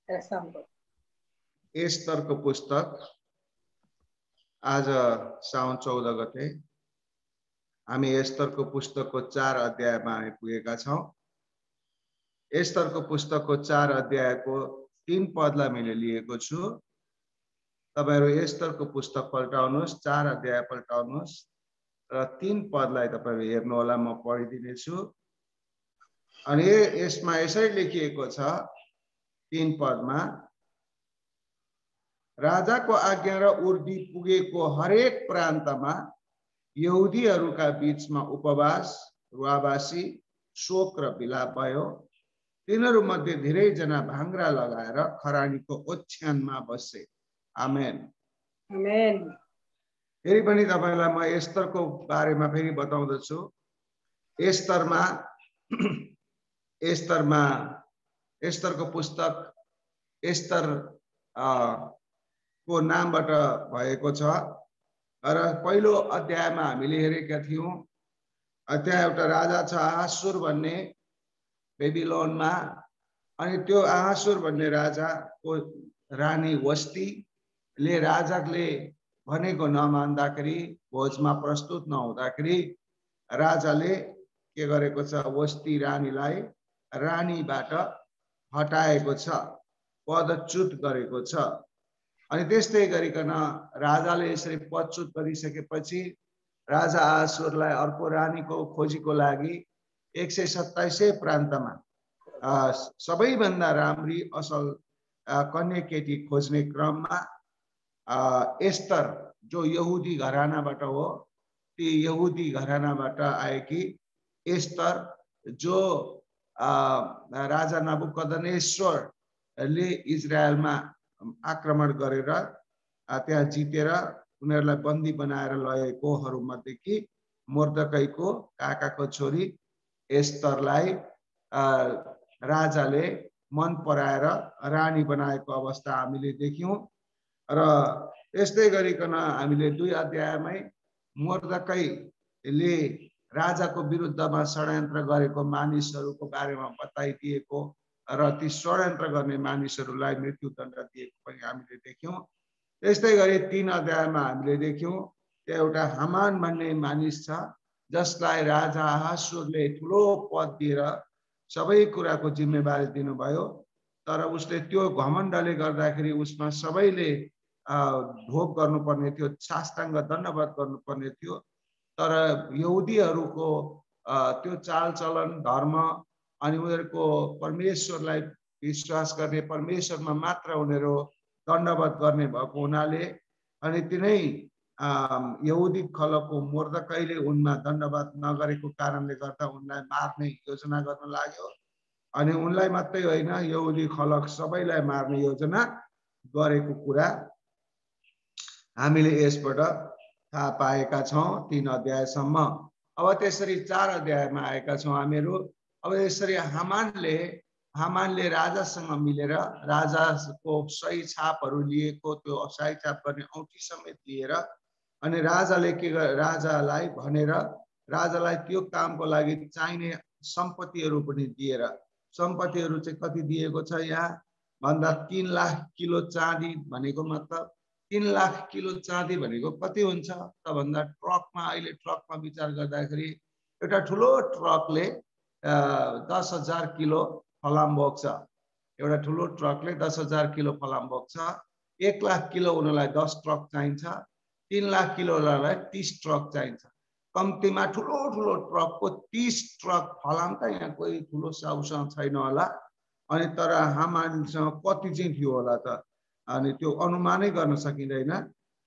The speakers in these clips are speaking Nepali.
एस्तरको पुस्तक आज साउन 14 गते हामी एस्तरको पुस्तकको 4 अध्यायमा आइपुगेका छौं। एस्तरको पुस्तकको 4 अध्यायको 3 पदलाई मैले लिएको छु। तपाईहरु एस्तरको पुस्तक पल्टाउनुस्, 4 अध्याय पल्टाउनुस् र 3 पदलाई तपाईहरु हेर्नु होला, म पढिदिने छु। अनि यसमा यसरी लेखिएको छ 3 पदमा, राजाको आज्ञा र उर्दी पुगेको हरेक प्रान्तमा यहुदीहरूका बीचमा उपवास, रुवाबासी, शोक र विलाप भयो। तिनीहरू मध्ये धेरै जना भाङ्रा लगाएर खरानीको ओछ्यानमा बसे। आमेन। आमेन। फेरि पनि तपाईलाई म एस्तरको बारेमा फेरि बताउँदछु। एस्तरको पुस्तक एस्तर को नामबाट भएको छ। र पहिलो अध्यायमा हामीले हेरेका थियौं, त्यहाँ एउटा राजा छ आहासुर भन्ने बेबिलोनमा। अनि त्यो आहासुर भन्ने राजाको रानी वस्तीले राजाले भनेको नमान्दाखेरि, भोजमा प्रस्तुत नहुँदाखेरि राजाले के गरेको छ, वस्ती रानीलाई रानीबाट हटाएको छ, पदच्युत गरेको छ। अनि त्यस्तै गरिकन राजाले यसरी पदच्युत गरिसकेपछि राजा आहासुरलाई अर्को रानीको खोजीको लागि 127 प्रान्तमा सबैभन्दा राम्री असल कन्या केटी खोज्ने क्रममा एस्तर जो यहुदी घरानाबाट हो, ती यहुदी घरानाबाट आएकी एस्तर जो राजा नबुकदनेश्वरले इजरायलमा आक्रमण गरेर त्यहाँ जितेर उनीहरूलाई बन्दी बनाएर लगेकोहरू मध्येकी मोर्दकैको काकाको छोरी एस्तरलाई राजाले मन पराएर रानी बनाएको अवस्था हामीले देख्यौं। र त्यस्तै गरिकन हामीले 2 अध्यायमै मोर्दकैले राजाको विरुद्धमा षड्यन्त्र गरेको मानिसहरूको बारेमा बताइदिएको र ती षड्यन्त्र गर्ने मानिसहरूलाई मृत्युदण्ड दिएको पनि हामीले देख्यौं। त्यस्तै गरी 3 अध्यायमा हामीले देख्यौं त्यहाँ एउटा हामान भन्ने मानिस छ, जसलाई राजा आहासुरले ठुलो पद दिएर सबै कुराको जिम्मेवारी दिनुभयो। तर उसले त्यो घमण्डले गर्दाखेरि उसमा सबैले भोग गर्नुपर्ने थियो, साष्टाङ्ग दण्डवत गर्नुपर्ने थियो। तर यहुदीहरूको त्यो चालचलन, धर्म अनि उनीहरूको परमेश्वरलाई विश्वास गर्ने, परमेश्वरमा मात्र उनीहरू दण्डवत गर्ने भएको हुनाले अनि तिनै यहुदी खलको मोर्दकैले उनमा दण्डवत नगरेको कारणले गर्दा उनलाई मार्ने योजना गर्न लाग्यो। अनि उनलाई मात्रै होइन, यहुदी खलक सबैलाई मार्ने योजना गरेको कुरा हामीले यसबाट थाहा पाएका छौं 3 अध्यायसम्म। अब त्यसरी 4 अध्यायमा आएका छौं हामीहरू। अब यसरी हामानले राजासँग मिलेर राजाको सही छापहरू लिएको, त्यो सही छाप गर्ने औँठी समेत लिएर अनि राजालाई भनेर राजालाई त्यो कामको लागि चाहिने सम्पत्तिहरू पनि दिएर, सम्पत्तिहरू चाहिँ कति दिएको छ यहाँ भन्दा 3 लाख किलो चाँदी भनेको मतलब 3 लाख किलो चाँदी भनेको कति हुन्छ त भन्दा ट्रकमा, अहिले ट्रकमा विचार गर्दाखेरि एउटा ठुलो ट्रकले 10,000 किलो फलाम बोक्छ। एउटा ठुलो ट्रकले 10,000 किलो फलाम बोक्छ। 1 लाख किलो उनीलाई 10 ट्रक चाहिन्छ। 3 लाख किलोलाई 30 ट्रक चाहिन्छ। कम्तीमा ठुलो ट्रकको 30 ट्रक फलाम त यहाँ कोही ठुलो साउसँग छैन होला। अनि तर हामानसँग कति चाहिँ थियो होला त, अनि त्यो अनुमानै गर्न सकिँदैन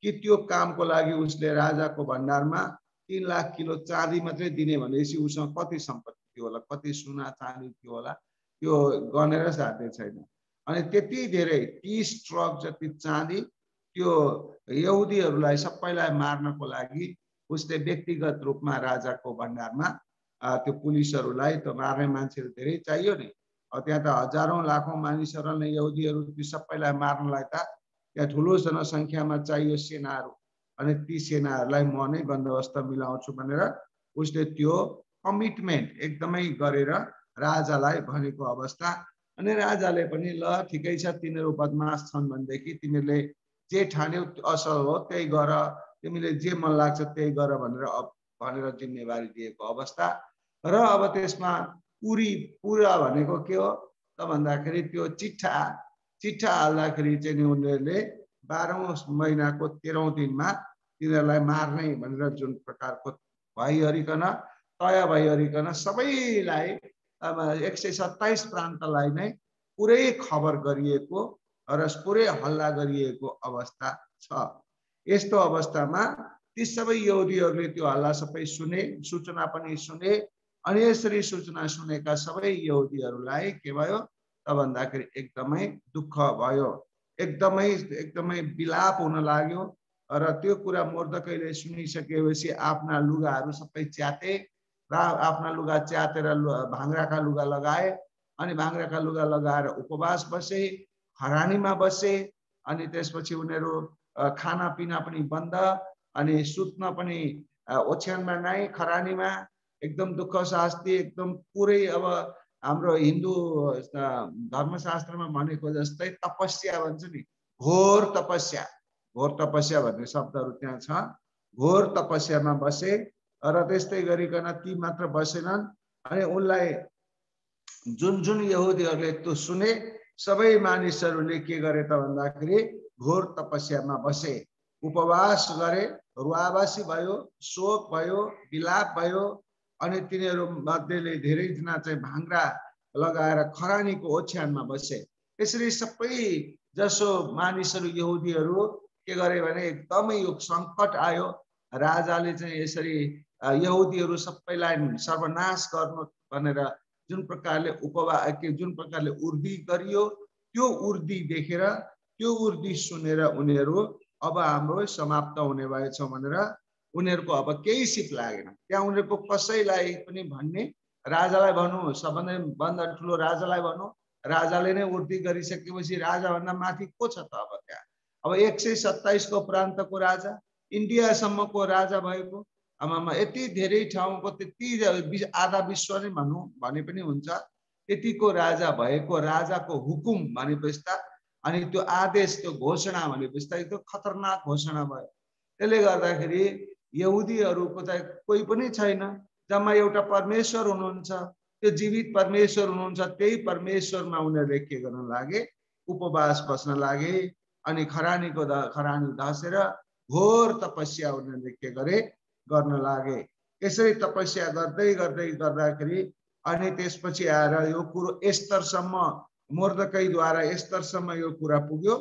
कि त्यो कामको लागि उसले राजाको भण्डारमा 3 लाख किलो चाँदी मात्रै दिने भनेपछि उसँग कति सम्पत्ति थियो होला, कति सुना चाँदी थियो होला, त्यो गनेर साध्य छैन। अनि त्यति धेरै 30 ट्रक जति चाँदी त्यो यहुदीहरूलाई सबैलाई मार्नको लागि उसले व्यक्तिगत रूपमा राजाको भण्डारमा त्यो पुलिसहरूलाई त मार्ने मान्छेहरू धेरै चाहियो नि। त्यहाँ त हजारौं लाखौं मानिसहरूलाई यहुदीहरू ती सबैलाई मार्नलाई त त्यहाँ ठुलो जनसङ्ख्यामा चाहियो सेनाहरू। अनि ती सेनाहरूलाई म नै बन्दोबस्त मिलाउँछु भनेर उसले त्यो कमिटमेन्ट एकदमै गरेर राजालाई भनेको अवस्था अनि राजाले पनि ल ठिकै छ तिनीहरू बदमास छन् भनेदेखि तिमीले जे ठान्यौ असल हो त्यही गर, तिमीले जे मन लाग्छ त्यही गर भनेर जिम्मेवारी दिएको अवस्था। र अब त्यसमा पुरा भनेको के हो त भन्दाखेरि त्यो चिट्ठा हाल्दाखेरि चाहिँ उनीहरूले 12औं महिनाको 13औं दिनमा तिनीहरूलाई मार्ने भनेर जुन प्रकारको भइहरिकन तय भइहरिकन सबैलाई 127 प्रान्तलाई नै पुरै खबर गरिएको र पुरै हल्ला गरिएको अवस्था छ। यस्तो अवस्थामा ती सबै यहुदीहरूले त्यो हल्ला सबै सुने, सूचना पनि सुने। अनि यसरी सूचना सुनेका सबै यहुदीहरूलाई के भयो त भन्दाखेरि एकदमै दुःख भयो, एकदमै बिलाप हुन लाग्यो। र त्यो कुरा मर्दकैले सुनिसकेपछि आफ्ना लुगाहरू सबै च्याते र आफ्ना लुगा च्यातेर भाङ्राका लुगा लगाए। अनि भाङ्राका लुगा लगाएर उपवास बसे, खरानीमा बसे। अनि त्यसपछि उनीहरू खानापिना पनि बन्द, अनि सुत्न पनि ओछ्यानमा नै, खरानीमा। एकदम दुःख शास्ति, एकदम पुरै अब हाम्रो हिन्दू धर्मशास्त्रमा भनेको जस्तै तपस्या भन्छ नि, घोर तपस्या भन्ने शब्दहरू त्यहाँ छ। घोर तपस्यामा बसे र त्यस्तै गरिकन ती मात्र बसेनन्। अनि उनलाई जुन यहुदीहरूले त्यो सुने सबै मानिसहरूले के गरे त भन्दाखेरि घोर तपस्यामा बसे, उपवास गरे, रुवाबासी भयो, शोक भयो, विलाप भयो। अनि तिनीहरू मध्येले धेरैजना चाहिँ भाङ्रा लगाएर खरानीको ओछ्यानमा बसे। यसरी सबै जसो मानिसहरू यहुदीहरू के गरे भने एकदमै यो सङ्कट आयो। राजाले चाहिँ यसरी यहुदीहरू सबैलाई सर्वनाश गर्नु भनेर जुन प्रकारले जुन प्रकारले उर्दी गरियो, त्यो उर्दी देखेर, त्यो उर्दी सुनेर उनीहरू अब हाम्रो समाप्त हुने भएछ भनेर उनीहरूको अब केही सिप लागेन। त्यहाँ उनीहरूको कसैलाई पनि भन्ने, राजालाई भनौँ, सबभन्दा ठुलो राजालाई भनौँ, राजाले नै उर्दी गरिसकेपछि राजाभन्दा माथि को छ त अब त्यहाँ? अब 127 को प्रान्तको राजा, इन्डियासम्मको राजा भएको, आमामा यति धेरै ठाउँको त्यति आधा विश्व नै भनौँ भने पनि हुन्छ, त्यतिको राजा भएको राजाको हुकुम भनेपछि त, अनि त्यो आदेश, त्यो घोषणा भनेपछि त एकदम खतरनाक घोषणा भयो। त्यसले गर्दाखेरि यहुदीहरूको त कोही पनि छैन, जम्मा एउटा परमेश्वर हुनुहुन्छ, त्यो जीवित परमेश्वर हुनुहुन्छ। त्यही परमेश्वरमा उनीहरूले के गर्न लागे, उपवास बस्न लागे। अनि खरानी धसेर घोर तपस्या उनीहरूले के गरे, गर्न लागे। यसरी तपस्या गर्दाखेरि अनि त्यसपछि आएर यो कुरो एस्तरसम्म, मर्दकैद्वारा एस्तरसम्म यो कुरा पुग्यो।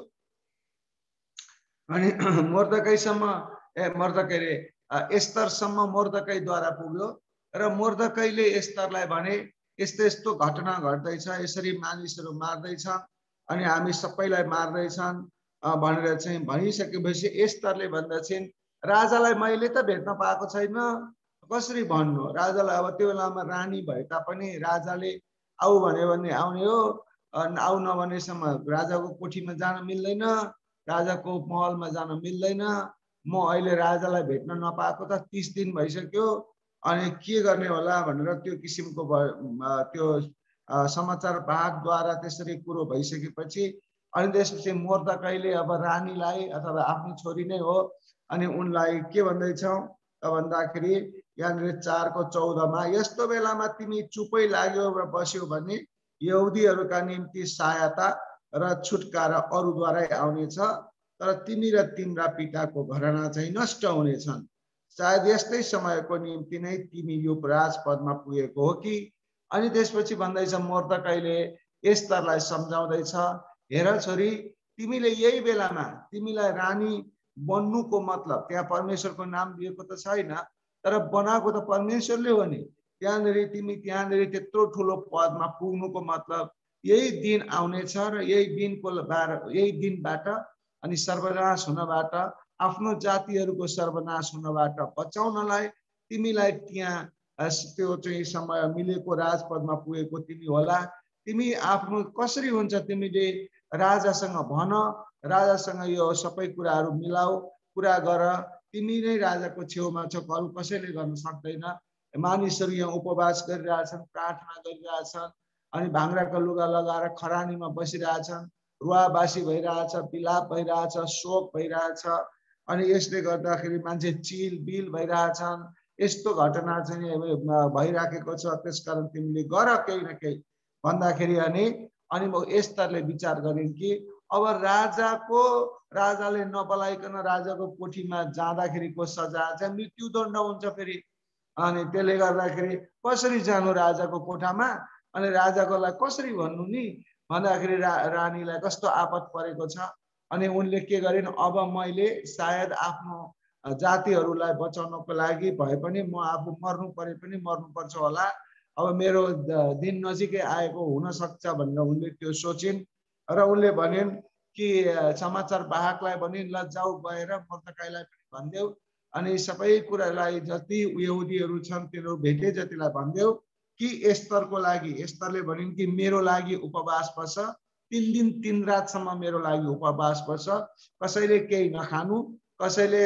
अनि मर्दकैले एस्तरसम्म मर्दकैद्वारा पुग्यो। र मर्दकैले एस्तरलाई भने यस्तो यस्तो घटना घट्दैछ, यसरी मानिसहरू मार्दैछ, अनि हामी सबैलाई मार्दैछन् भनेर चाहिँ भनिसकेपछि एस्तरले भन्दछिन्, राजालाई मैले त भेट्न पाएको छैन, कसरी भन्नु? राजालाई अब त्यो बेलामा रानी भए तापनि राजाले आऊ भन्यो भने आउने हो, आऊ नभनेसम्म राजाको कोठीमा जान मिल्दैन, राजाको महलमा जान मिल्दैन। म अहिले राजालाई भेट्न नपाएको त 30 दिन भइसक्यो, अनि के गर्ने होला भनेर त्यो किसिमको त्यो समाचार वाहकद्वारा त्यसरी कुरो भइसकेपछि अनि त्यसपछि मर्दकैले अब रानीलाई, अथवा आफ्नो छोरी नै हो, अनि उनलाई के भन्दैछौ त भन्दाखेरि यहाँनिर 4 को 14 मा, यस्तो बेलामा तिमी चुपै लाग्यो र बस्यो भने यहुदीहरूका निम्ति सहायता र छुटकारा अरूद्वारै आउनेछ, तर तिमी र तिम्रा पिताको घराना चाहिँ नष्ट हुनेछन्। सायद यस्तै समयको निम्ति नै तिमी यो राजपदमा पुगेको हो कि? अनि त्यसपछि भन्दैछ मर्दकैले एस्तरलाई सम्झाउँदैछ, हेर छोरी, तिमीले यही बेलामा तिमीलाई रानी बन्नुको मतलब, त्यहाँ परमेश्वरको नाम दिएको त छैन, तर बनाएको त परमेश्वरले हो नि। तिमी त्यहाँनिर त्यत्रो ठुलो पदमा पुग्नुको मतलब यही दिन आउनेछ, र यही दिनबाट अनि सर्वनाश हुनबाट, आफ्नो जातिहरूको सर्वनाश हुनबाट बचाउनलाई तिमीलाई त्यहाँ त्यो चाहिँ समय मिलेको राजपदमा पुगेको तिमी होला। तिमी आफ्नो कसरी हुन्छ, तिमीले राजासँग भन, राजासँग यो सबै कुराहरू मिलाऊ, कुरा गर। तिमी नै राजाको छेउमा छौ, अरू कसैले गर्न सक्दैन। मानिसहरू यहाँ उपवास गरिरहेछन्, प्रार्थना गरिरहेछन्, अनि भाङ्राको लुगा लगाएर खरानीमा बसिरहेछन्, रुवाबासी भइरहेछ, विलाप भइरहेछ, शोक भइरहेछ। अनि यसले गर्दाखेरि मान्छे चिलबिल भइरहेछन्। यस्तो घटना चाहिँ भइराखेको छ, त्यसकारण तिमीले गर केही न केही भन्दाखेरि अनि म यस्तरले विचार गरेँ कि अब राजाले नबोलाइकन राजाको कोठीमा जाँदाखेरिको सजाय चाहिँ मृत्युदण्ड हुन्छ फेरि। अनि त्यसले गर्दाखेरि कसरी जानु राजाको कोठामा, अनि राजाको लागि कसरी भन्नु नि भन्दाखेरि रानीलाई कस्तो आपत परेको छ। अनि उनले के गरिन्, अब मैले सायद आफ्नो जातिहरूलाई बचाउनको लागि भए पनि म आफू मर्नु परे पनि मर्नुपर्छ होला, अब मेरो दिन नजिकै आएको हुन सक्छ भनेर उनले त्यो सोचिन्। र उनले भनिन् कि समाचार वाहकलाई भनिन्, ल जाऊ गएर मर्दकाईलाई पनि भनिदेऊ, अनि सबै कुरालाई जति यहुदीहरू छन् तिनीहरू भेटे जतिलाई भनिदेऊ कि एस्तरको लागि, एस्तरले भनिन् कि मेरो लागि उपवास बस, 3 दिन 3 रातसम्म मेरो लागि उपवास बस, कसैले केही नखानु, कसैले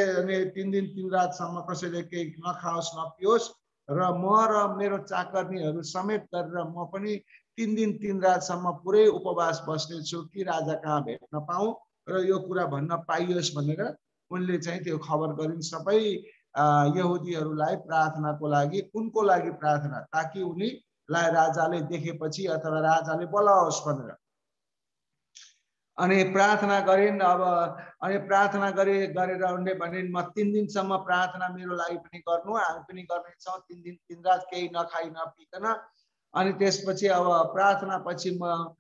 3 दिन 3 रातसम्म कसैले केही नखाओस् नपियोस्, र म र मेरो चाकर्नीहरू समेत गरेर म पनि 3 दिन 3 रातसम्म पुरै उपवास बस्नेछु कि राजा कहाँ भेट्न पाऊँ र यो कुरा भन्न पाइयोस् भनेर उनले चाहिँ त्यो खबर गरिन् सबै यहुदीहरूलाई प्रार्थनाको लागि, उनको लागि प्रार्थना, ताकि उनीलाई राजाले देखेपछि अथवा राजाले बोलाओस् भनेर। अनि प्रार्थना गरिन्। अब अनि प्रार्थना गरेर उनले भनिन्, म 3 दिनसम्म प्रार्थना मेरो लागि पनि गर्नु, हामी पनि गर्नेछौँ 3 दिन 3 रात केही नखाई नपिकन। अनि त्यसपछि अब प्रार्थना पछि म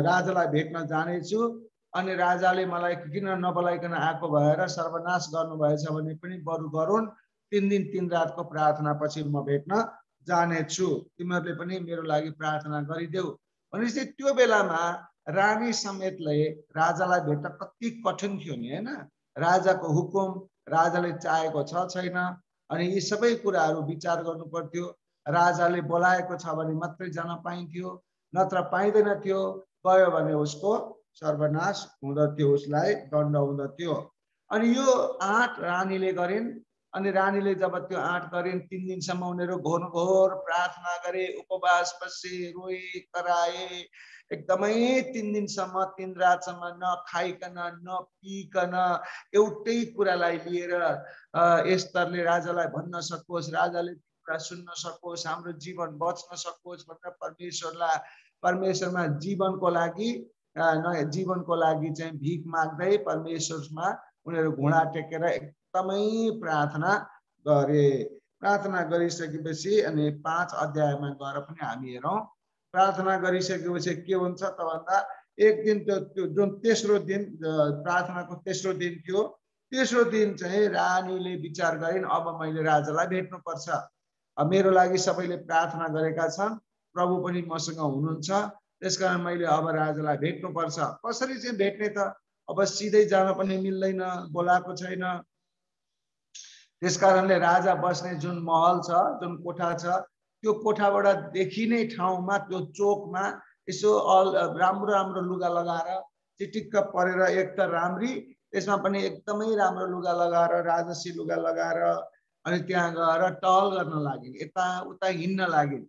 राजालाई भेट्न जानेछु, अनि राजाले मलाई किन नबोलाइकन आएको भएर सर्वनाश गर्नुभएछ भने पनि बरु गरून्, 3 दिन 3 रातको प्रार्थना पछि म भेट्न जानेछु, तिमीहरूले पनि मेरो लागि प्रार्थना गरिदेऊ भनेपछि त्यो बेलामा रानी समेतले राजालाई भेट्न कति कठिन थियो नि हैन। राजाको हुकुम राजाले चाहेको छ छैन, अनि यी सबै कुराहरू विचार गर्नु पर्थ्यो। राजाले बोलाएको छ भने मात्रै जान पाइन्थ्यो, नत्र पाइँदैन थियो, गयो भने उसको सर्वनाश हुँदथ्यो, उसलाई दण्ड हुँदथ्यो। अनि यो आँट रानीले गरिन्। अनि रानीले जब त्यो आँट गरिन्, 3 दिनसम्म उनीहरू घोर प्रार्थना गरे, उपवास बसे, रोए, कराए, एकदमै 3 दिनसम्म 3 रातसम्म नखाइकन नपिकन एउटै कुरालाई लिएर एस्तरले राजालाई भन्न सकोस्, राजाले कुरा सुन्न सकोस्, हाम्रो जीवन बच्न सकोस् भनेर परमेश्वरमा जीवनको लागि चाहिँ भिख माग्दै परमेश्वरमा उनीहरू घुँडा टेकेर एकदमै प्रार्थना गरे। प्रार्थना गरिसकेपछि अनि 5 अध्यायमा गएर पनि हामी हेरौँ। प्रार्थना गरिसकेपछि के हुन्छ त भन्दा एक दिन त्यो जुन तेस्रो दिन प्रार्थनाको तेस्रो दिन थियो, तेस्रो दिन चाहिँ रानीले विचार गरिन्, अब मैले राजालाई भेट्नुपर्छ, मेरो लागि सबैले प्रार्थना गरेका छन्, प्रभु पनि मसँग हुनुहुन्छ, त्यसकारण मैले अब राजालाई भेट्नुपर्छ। कसरी चाहिँ भेट्ने त, अब सिधै जान पनि मिल्दैन, बोलाएको छैन। त्यसकारणले राजा बस्ने जुन महल छ, जुन कोठा छ, त्यो कोठाबाट देखिने ठाउँमा त्यो चोकमा यसो राम्रो लुगा लगाएर चिटिक्क परेर एक त राम्री, त्यसमा पनि एकदमै राम्रो लुगा लगाएर राजसी लुगा लगाएर अनि त्यहाँ गएर टहल गर्न लागिन्, यताउता हिँड्न लागिन्।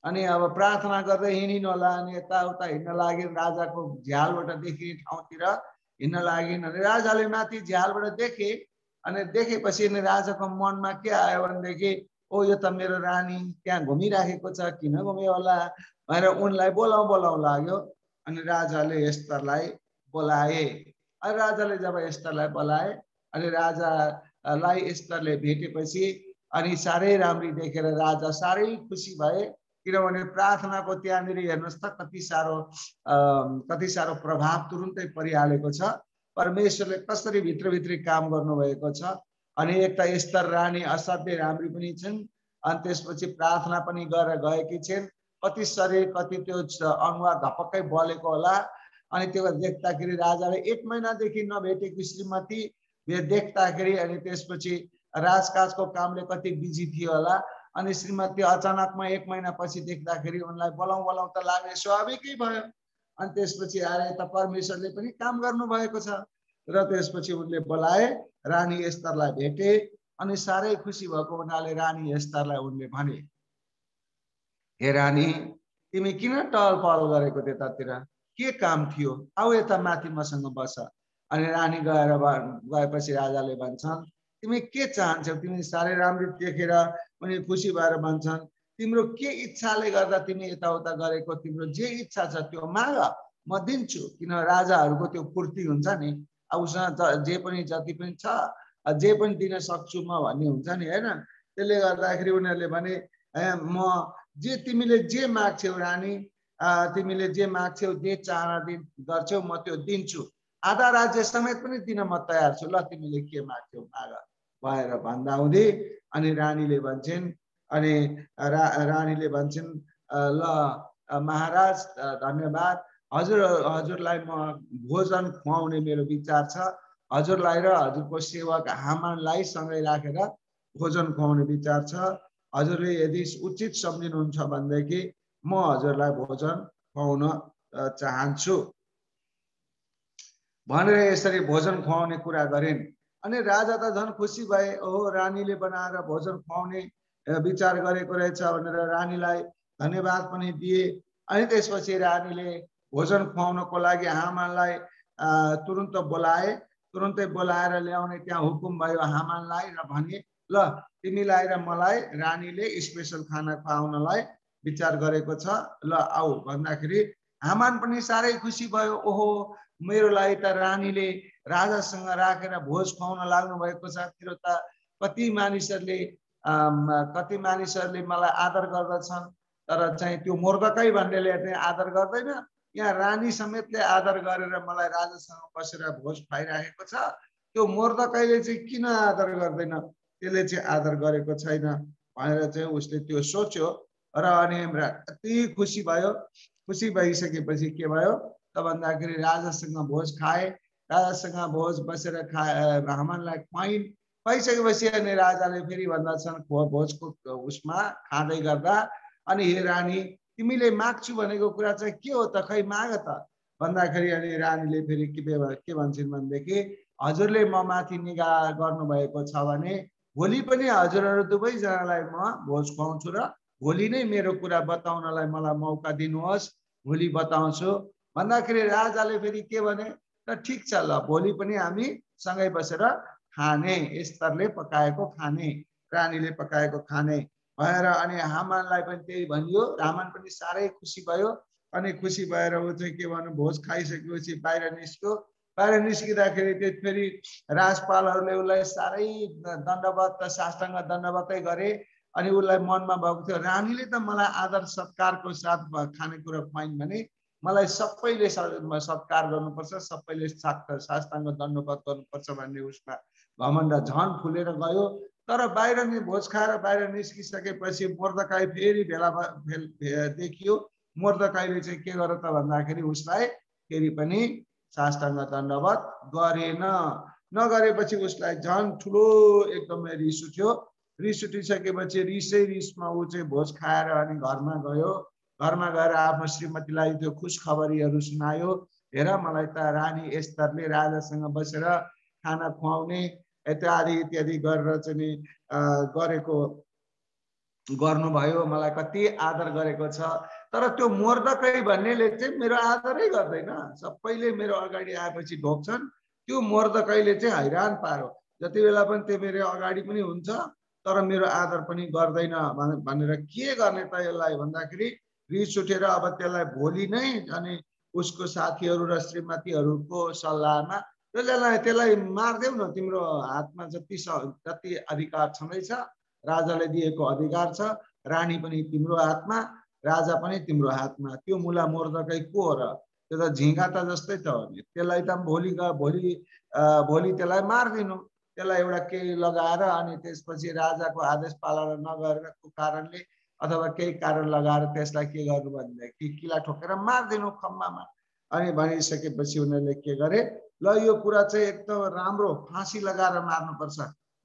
अनि अब प्रार्थना गर्दै हिँडिन होला, अनि यताउता हिँड्न लागिन्, राजाको झ्यालबाट देखिने ठाउँतिर हिँड्न लागिन्। अनि राजाले माथि झ्यालबाट देखे, अनि देखेपछि अनि राजाको मनमा के आयो भनेदेखि, ओ यो त मेरो रानी त्यहाँ घुमिराखेको छ, किन घुम्यो होला भनेर उनलाई बोलाउँ लाग्यो। अनि राजाले एस्तरलाई बोलाए। अनि राजाले जब एस्तरलाई बोलाए, अनि राजालाई एस्तरले भेटेपछि अनि साह्रै राम्री देखेर राजा साह्रै खुसी भए, किनभने प्रार्थनाको त्यहाँनिर हेर्नुहोस् त कति साह्रो प्रभाव तुरुन्तै परिहालेको छ। परमेश्वरले कसरी भित्रभित्री काम गर्नुभएको छ। अनि एक त एस्तर रानी असाध्यै राम्री पनि छिन्, अनि त्यसपछि प्रार्थना पनि गरेर गएकी छिन्, कति शरीर कति त्यो अनुहार धपक्कै बलेको होला। अनि त्यो देख्दाखेरि राजाले 1 महिनादेखि नभेटेकी श्रीमती देख्दाखेरि, अनि त्यसपछि राजकाजको कामले कति बिजी थियो होला, अनि श्रीमती अचानकमा 1 महिनापछि देख्दाखेरि उनलाई बोलाउँ त लाग्ने स्वाभाविकै भयो। अनि त्यसपछि आएर त परमेश्वरले पनि काम गर्नु भएको छ, र त्यसपछि उनले बोलाए, रानी एस्तरलाई भेटे। अनि साह्रै खुसी भएको हुनाले रानी एस्तरलाई उनले भने, हे रानी, तिमी किन टहल पहल गरेको त्यतातिर, के काम थियो, आऊ यता माथि मसँग बस। अनि रानी गएपछि राजाले भन्छन् तिमी के चाहन्छौ, तिमी साह्रै राम्रो देखेर उनी खुसी भएर भन्छन् तिम्रो के इच्छाले गर्दा तिमी यताउता गरेको, तिम्रो जे इच्छा छ त्यो माग म दिन्छु। किन राजाहरूको त्यो पूर्ति हुन्छ नि, उसँग जे पनि जति पनि छ जे पनि दिन सक्छु म भन्ने हुन्छ नि हैन। त्यसले गर्दाखेरि उनीहरूले भने म जे तिमीले जे माग्छौ रानी, तिमीले जे माग्छौ जे चाहना गर्छौ म त्यो दिन्छु, आधा राज्य समेत पनि दिन म तयार छु, ल तिमीले के माग्छौ माग भनेर भन्दा हुँदै अनि रानीले भन्छन् अनि रानीले भन्छन् ल महाराज धन्यवाद, हजुरलाई म भोजन खुवाउने मेरो विचार छ, हजुरलाई र हजुरको सेवक हामानलाई सँगै राखेर भोजन खुवाउने विचार छ, हजुरले यदि उचित सम्झिनुहुन्छ भनेदेखि म हजुरलाई भोजन खुवाउन चाहन्छु भनेर यसरी भोजन खुवाउने कुरा गरिन्। अनि राजा त झन् खुसी भए, ओहो रानीले बनाएर भोजन खुवाउने विचार गरेको रहेछ भनेर रानीलाई धन्यवाद पनि दिए। अनि त्यसपछि रानीले भोजन खुवाउनको लागि हामानलाई तुरुन्त बोलाए, तुरुन्तै बोलाएर ल्याउने त्यहाँ हुकुम भयो हामानलाई र भने ल तिमीलाई र मलाई रानीले स्पेशल खाना खुवाउनलाई विचार गरेको छ, ल आऊ भन्दाखेरि हामान पनि साह्रै खुसी भयो, ओहो मेरो लागि त रानीले राजासँग राखेर भोज खुवाउन लाग्नु भएको छ, तिरो त कति मानिसहरूले मलाई आदर गर्दछन्, तर चाहिँ त्यो मोर्दकै भन्नेले चाहिँ आदर गर्दैन, यहाँ रानी समेतले आदर गरेर मलाई राजासँग बसेर भोज खुवाइराखेको छ, त्यो मोर्दकैले चाहिँ किन आदर गर्दैन, त्यसले चाहिँ आदर गरेको छैन भनेर चाहिँ उसले त्यो सोच्यो र अनि अति खुसी भयो। खुसी भइसकेपछि के भयो त भन्दाखेरि राजासँग भोज खाए, राजासँग भोज बसेर हामानलाई खुवाइसकेपछि अनि राजाले फेरि भन्दछन् भोजको उसमा खाँदै गर्दा अनि हे रानी तिमीले माग्छु भनेको कुरा चाहिँ के हो त, खै माग त भन्दाखेरि अनि रानीले फेरि के भन्छन् भनेदेखि हजुरले म माथि निगाह गर्नुभएको छ भने भोलि पनि हजुरहरू दुवैजनालाई म भोज खुवाउँछु र भोलि नै मेरो कुरा बताउनलाई मलाई मौका दिनुहोस्, भोलि बताउँछु भन्दाखेरि राजाले फेरि के भने त ठिक छ ल भोलि पनि हामी सँगै बसेर खाने, स्तरले पकाएको खाने, रानीले पकाएको खाने भनेर अनि हामानलाई पनि त्यही भनियो। हामान पनि साह्रै खुसी भयो अनि खुसी भएर ऊ चाहिँ के भन्नु भोज खाइसकेपछि बाहिर निस्क्यो। बाहिर निस्किँदाखेरि त्यो फेरि राजपालहरूले उसलाई साह्रै दण्डवत साष्टाङ्ग दण्डवतै गरे अनि उसलाई मनमा भएको थियो रानीले त मलाई आदर सत्कारको साथ खानेकुरा खुवाइन् भने मलाई सबैले सत्कार गर्नुपर्छ, सबैले साष्टाङ्ग दण्डवत गर्नुपर्छ भन्ने उसमा घमण्ड झन फुलेर गयो। तर बाहिर नि भोज खाएर बाहिर निस्किसकेपछि मोर्दकाई फेरि देखियो। मोर्दकाईले चाहिँ के गर्यो त भन्दाखेरि उसलाई फेरि पनि साष्टाङ्ग दण्डवत गरेन। नगरेपछि उसलाई झन ठुलो एकदमै रिस उठ्यो। रिस उठिसकेपछि रिसमा ऊ चाहिँ भोज खाएर अनि घरमा गयो। घरमा गएर आफ्नो श्रीमतीलाई त्यो खुसखबरीहरू सुनायो, हेर मलाई त रानी स्तरले राजासँग बसेर खाना खुवाउने इत्यादि इत्यादि गरेर चाहिँ गर्नुभयो, मलाई कति आदर गरेको छ, तर त्यो मोर्दकै भन्नेले चाहिँ मेरो आदरै गर्दैन, सबैले मेरो अगाडि आएपछि ढोक्छन्, त्यो मोर्दकैले चाहिँ हैरान पार्यो, जति बेला पनि त्यो मेरो अगाडि पनि हुन्छ तर मेरो आदर पनि गर्दैन भनेर के गर्ने त यसलाई भन्दाखेरि रिस उठेर अब त्यसलाई भोलि नै अनि उसको साथीहरू र श्रीमतीहरूको सल्लाहमा त्यसलाई मार्देऊ न, तिम्रो हातमा जति अधिकार छँदैछ, राजाले दिएको अधिकार छ, रानी पनि तिम्रो हातमा, राजा पनि तिम्रो हातमा, त्यो मुला मोर्दकै को हो र, त्यो त झिँगा त जस्तै त हो नि, त्यसलाई त भोलि त्यसलाई मारिदिनु, त्यसलाई एउटा केही लगाएर अनि त्यसपछि राजाको आदेश पालना नगरेको कारणले अथवा केही कारण लगाएर त्यसलाई के गर्नु भनेदेखि किला ठोकेर मारिदिनु खम्बामा। अनि भनिसकेपछि उनीहरूले के गरे, ल यो कुरा चाहिँ एकदम राम्रो, फाँसी लगाएर मार्नुपर्छ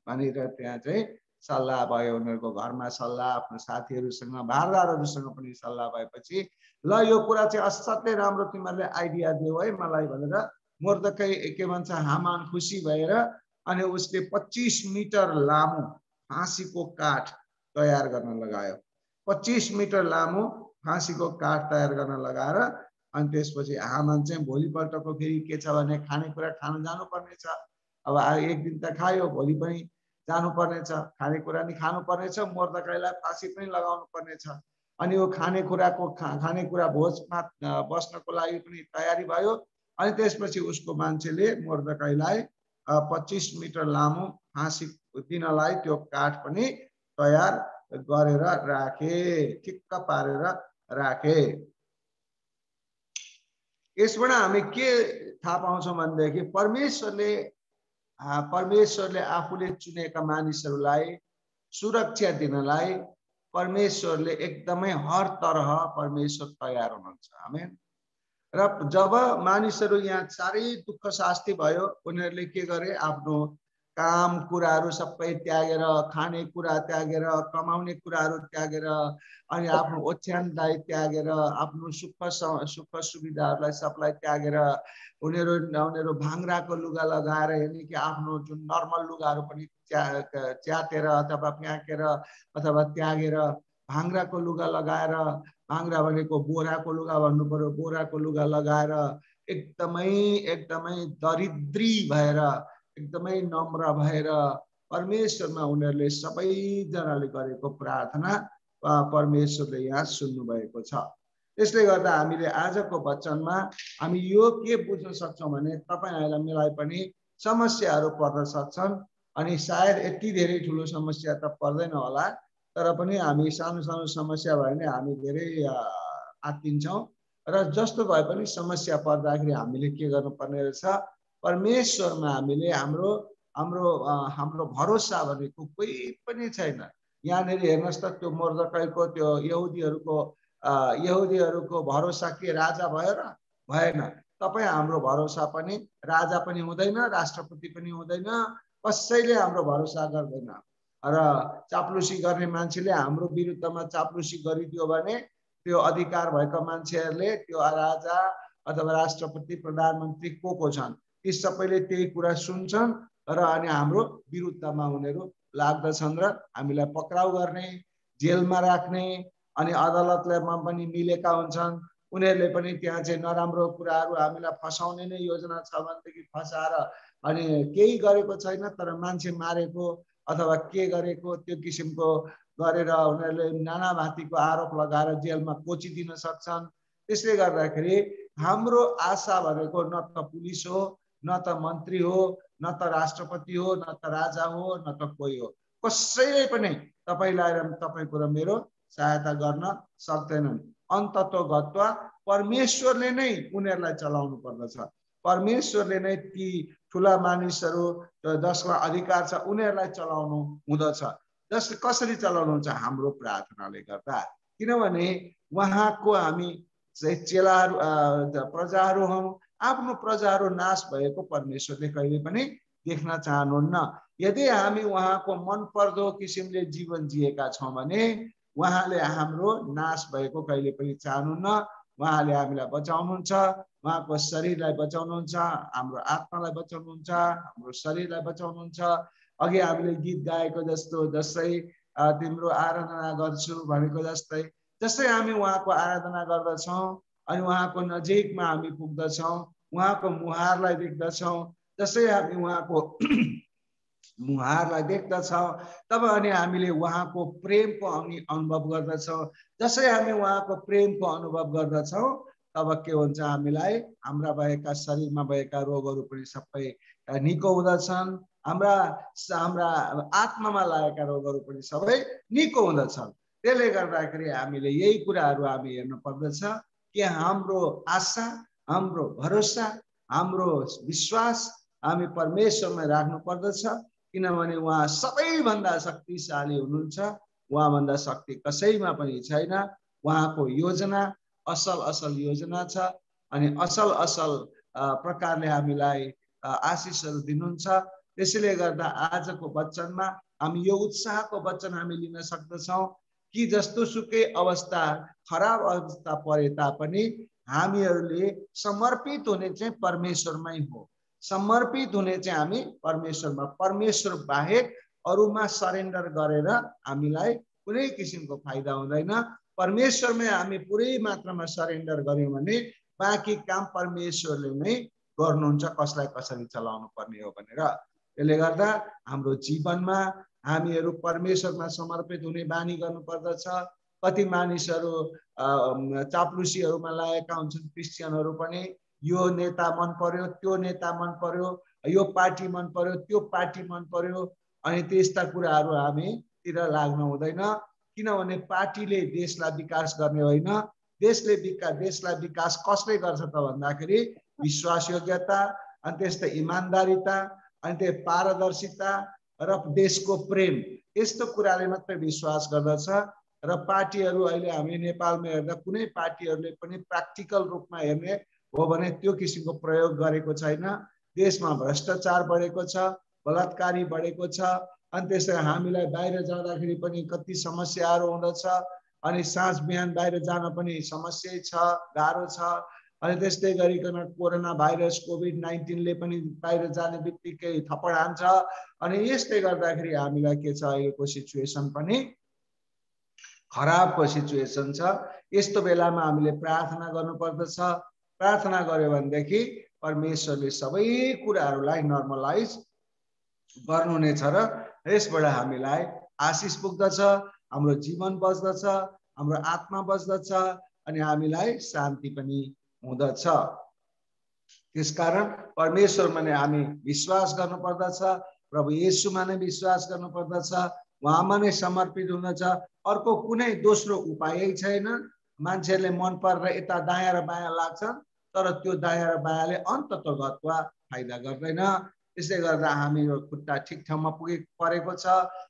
भनेर त्यहाँ चाहिँ सल्लाह भयो। उनीहरूको घरमा सल्लाह, आफ्नो साथीहरूसँग भारदारहरूसँग पनि सल्लाह भएपछि ल यो कुरा चाहिँ असाध्यै राम्रो तिमीहरूले आइडिया दियो है मलाई भनेर मोर्दकै के भन्छ हामान खुसी भएर अनि उसले 25 मिटर लामो फाँसीको काठ तयार गर्न लगायो। 25 मिटर लामो फाँसीको काठ तयार गर्न लगाएर अनि त्यसपछि हामान चाहिँ भोलिपल्टको फेरि के छ भने खानेकुरा खान जानुपर्ने छ। अब एक दिन त खायो, भोलि पनि जानुपर्ने छ, खानेकुरा नि खानुपर्ने छ, मोर्दकाईलाई फाँसी पनि लगाउनु पर्ने छ। अनि यो खानेकुरा भोजमा बस्नको लागि पनि तयारी भयो। अनि त्यसपछि उसको मान्छेले मोर्दकाईलाई 25 मिटर लामो फाँसी दिनलाई त्यो काठ पनि तयार गरेर राखे, ठिक्क पारेर राखे। यसबाट हामी के थाहा पाउँछौँ भनेदेखि परमेश्वरले आफूले चुनेका मानिसहरूलाई सुरक्षा दिनलाई परमेश्वरले एकदमै हर तरह परमेश्वर तयार हुनुहुन्छ। आमेन। र जब मानिसहरू यहाँ साह्रै दुःख शास्ति भयो, उनीहरूले के गरे, आफ्नो काम कुराहरू सबै त्यागेर, खानेकुरा त्यागेर, कमाउने कुराहरू त्यागेर, अनि आफ्नो ओछ्यानलाई त्यागेर, आफ्नो सुख सुविधाहरूलाई सबलाई त्यागेर उनीहरू भाङ्राको लुगा लगाएर, यानि कि आफ्नो जुन नर्मल लुगाहरू पनि च्यातेर अथवा प्याकेर अथवा त्यागेर भाङ्राको लुगा लगाएर, भाङ्रा भनेको बोराको लुगा भन्नु पर्यो, बोराको लुगा लगाएर एकदमै दरिद्री भएर, एकदमै नम्र भएर परमेश्वरमा उनीहरूले सबैजनाले गरेको प्रार्थना परमेश्वरले यहाँ सुन्नु भएको छ। त्यसले गर्दा हामीले आजको वचनमा हामी यो के बुझ्न सक्छौँ भने तपाईहरुलाई मलाई पनि समस्याहरू पर्न सक्छन्, अनि सायद यति धेरै ठुलो समस्या त पर्दैन होला, तर पनि हामी सानो सानो समस्या भयो भने हामी धेरै आत्तिन्छौँ। र जस्तो भए पनि समस्या पर्दाखेरि हामीले के गर्नुपर्ने रहेछ, परमेश्वरमा हामीले हाम्रो भरोसा भनेको कोही पनि छैन। यहाँनिर हेर्नुहोस् त, त्यो मोर्दकाईको त्यो यहुदीहरूको भरोसा के राजा भयो र? भएन। तपाईँ हाम्रो भरोसा पनि राजा पनि हुँदैन, राष्ट्रपति पनि हुँदैन, कसैले हाम्रो भरोसा गर्दैन। र चाप्लुसी गर्ने मान्छेले हाम्रो विरुद्धमा चाप्लुसी गरिदियो भने त्यो अधिकार भएका मान्छेहरूले, त्यो राजा अथवा राष्ट्रपति प्रधानमन्त्री को छन्, ती सबैले त्यही कुरा सुन्छन् र अनि हाम्रो विरुद्धमा उनीहरू लाग्दछन् र हामीलाई पक्राउ गर्ने, जेलमा राख्ने, अनि अदालतमा पनि मिलेका हुन्छन्। उनीहरूले पनि त्यहाँ चाहिँ नराम्रो कुराहरू हामीलाई फसाउने नै योजना छ भनेदेखि फसाएर अनि केही गरेको छैन तर मान्छे मारेको अथवा के गरेको त्यो किसिमको गरेर उनीहरूले नाना भाँतीको आरोप लगाएर जेलमा कोचिदिन सक्छन्। त्यसले गर्दाखेरि हाम्रो आशा भनेको न त पुलिस हो, न त मन्त्री हो, न त राष्ट्रपति हो, न त राजा हो, न त कोही हो। कसैले पनि तपाईलाई र तपाईको र मेरो सहायता गर्न सक्दैनन्। अन्ततोगत्वा परमेश्वरले नै उनीहरूलाई चलाउनु पर्दछ। परमेश्वरले नै ती ठुला मानिसहरू जसमा अधिकार छ उनीहरूलाई चलाउनु हुँदछ। जसले कसरी चलाउनुहुन्छ? हाम्रो प्रार्थनाले गर्दा। किनभने उहाँको हामी चेलाहरू प्रजाहरू हौं। आफ्नो प्रजाहरू नाश भएको परमेश्वरले कहिले पनि देख्न चाहनुहुन्न। यदि हामी उहाँको मनपर्दो किसिमले जीवन जिएका छौं भने उहाँले हाम्रो नाश भएको कहिले पनि चाहनुहुन्न। उहाँले हामीलाई बचाउनुहुन्छ, उहाँको शरीरलाई बचाउनुहुन्छ, हाम्रो आत्मालाई बचाउनुहुन्छ, हाम्रो शरीरलाई बचाउनुहुन्छ। अघि हामीले गीत गाएको जस्तो, जसै तिम्रो आराधना गर्छु भनेको जस्तै, जसै हामी उहाँको आराधना गर्दछौं अनि उहाँको नजिकमा हामी पुग्दछौं, उहाँको मुहारलाई देख्दछौं, जसै हामी उहाँको मुहारलाई देख्दछौं तब अनि हामीले उहाँको प्रेमको अनुभव गर्दछौं। जसै हामी उहाँको प्रेमको अनुभव गर्दछौं तब के हुन्छ, हामीलाई हाम्रा भएका शरीरमा भएका रोगहरू पनि सबै निको हुँदछन्। हाम्रा आत्मामा लागेका रोगहरू पनि सबै निको हुँदछन्। त्यसले गर्दाखेरि हामीले यही कुराहरू हामी हेर्नु पर्दछ कि हाम्रो आशा, हाम्रो भरोसा, हाम्रो विश्वास हामी परमेश्वरमा राख्नु पर्दछ। किनभने उहाँ सबैभन्दा शक्तिशाली हुनुहुन्छ। उहाँभन्दा शक्ति कसैमा पनि छैन। उहाँको योजना असल योजना छ अनि असल प्रकारले हामीलाई आशिषहरू दिनुहुन्छ। त्यसैले गर्दा आजको वचनमा हामी यो उत्साहको वचन हामी लिन सक्दछौं कि जस्तो सुकै अवस्था, खराब अवस्था परे तापनि हामीहरूले समर्पित हुने चाहिँ परमेश्वरमै हो। समर्पित हुने चाहिँ हामी परमेश्वरमा, परमेश्वर बाहेक अरूमा सरेन्डर गरेर हामीलाई कुनै किसिमको फाइदा हुँदैन। परमेश्वरमै हामी पुरै मात्रामा सरेन्डर गर्यौं भने बाँकी काम परमेश्वरले नै गर्नुहुन्छ कसलाई कसरी चलाउनु पर्ने हो भनेर। त्यसले गर्दा हाम्रो जीवनमा हामीहरू परमेश्वरमा समर्पित हुने बानी गर्नुपर्दछ। कति मानिसहरू चाप्लुसीहरूमा लागेका हुन्छन् क्रिस्चियनहरू पनि। यो नेता मन पर्यो, त्यो नेता मन पर्यो, यो पार्टी मन पर्यो, त्यो पार्टी मन पर्यो, अनि त्यस्ता कुराहरू हामीतिर लाग्न हुँदैन। किनभने पार्टीले देशलाई विकास गर्ने होइन, देशलाई विकास कसले गर्छ त भन्दाखेरि विश्वासयोग्यता, अनि त्यस्तै इमानदारिता, अनि त्यो पारदर्शिता र देशको प्रेम, यस्तो कुराले मात्रै विश्वास गर्दछ। र पार्टीहरू अहिले हामी नेपालमा हेर्दा कुनै पार्टीहरूले पनि प्र्याक्टिकल रूपमा हेर्ने हो भने त्यो किसिमको प्रयोग गरेको छैन। देशमा भ्रष्टाचार बढेको छ, बलात्कारी बढेको छ, अनि त्यसै हामीलाई बाहिर जाँदाखेरि पनि कति समस्याहरू हुँदछ। अनि साँझ बिहान बाहिर जान पनि समस्या छ, गाह्रो छ। अनि त्यस्तै गरिकन कोरोना भाइरस कोभिड-19ले पनि बाहिर जाने बित्तिकै थप्पड हान्छ। अनि यस्तै गर्दाखेरि हामीलाई के छ, अहिलेको सिचुएसन पनि खराबको सिचुएसन छ। यस्तो बेलामा हामीले प्रार्थना गर्नुपर्दछ। प्रार्थना गर्यो भनेदेखि परमेश्वरले सबै कुराहरूलाई नर्मलाइज गर्नुहुनेछ र यसबाट हामीलाई आशिष पुग्दछ, हाम्रो जीवन बच्दछ, हाम्रो आत्मा बच्दछ, अनि हामीलाई शान्ति पनि हुँदछ। त्यसकारण परमेश्वरमा नै हामी विश्वास गर्नुपर्दछ, प्रभु येशूमा नै विश्वास गर्नुपर्दछ, उहाँमा नै समर्पित हुँदछ। अर्को कुनै दोस्रो उपाय छैन। मान्छेहरूले मन परेर यता दायाँ र बायाँ लाग्छन्, तर त्यो दायाँ र बायाँले अन्ततगतवा फाइदा गर्दैन। त्यसले गर्दा हाम्रो खुट्टा ठिक ठाउँमा परेको छ।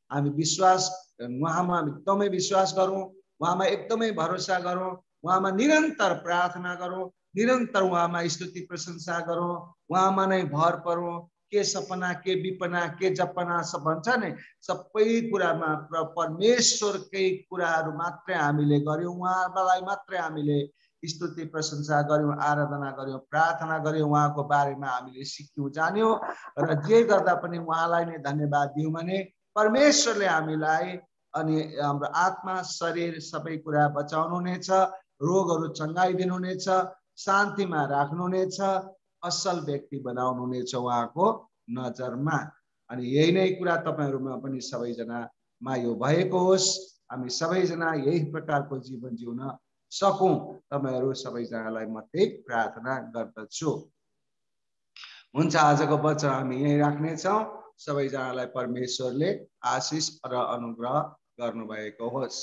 हामी विश्वास उहाँमा एकदमै विश्वास गरौँ, उहाँमा एकदमै भरोसा गरौँ, उहाँमा निरन्तर प्रार्थना गरौँ, निरन्तर उहाँमा स्तुति प्रशंसा गरौँ, उहाँमा नै भर परौँ। के सपना, के विपना, के जपना सब भन्छ नि, सबै कुरामा परमेश्वरकै कुराहरू मात्रै हामीले गर्यौँ, उहाँलाई मात्रै हामीले स्तुति प्रशंसा गर्यौँ, आराधना गर्यौँ, प्रार्थना गर्यौँ, उहाँको बारेमा हामीले सिक्यौँ, जान्यौँ। र जे गर्दा पनि उहाँलाई नै धन्यवाद दियौँ भने परमेश्वरले हामीलाई अनि हाम्रो आत्मा शरीर सबै कुरा बचाउनुहुनेछ, रोगहरू चङ्गाइदिनुहुनेछ, शान्तिमा राख्नुहुनेछ, असल व्यक्ति बनाउनुहुनेछ उहाँको नजरमा। अनि यही नै कुरा तपाईहरुमा पनि सबैजनामा यो भएको होस्। हामी सबैजना यही प्रकारको जीवन जिउन सकौं, तपाईहरु सबैजनालाई म त्यही प्रार्थना गर्दछु। हुन्छ, आजको वचन हामी यही राख्नेछौं। सबैजनालाई परमेश्वरले आशिष र अनुग्रह गर्नुभएको होस्।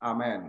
आमेन।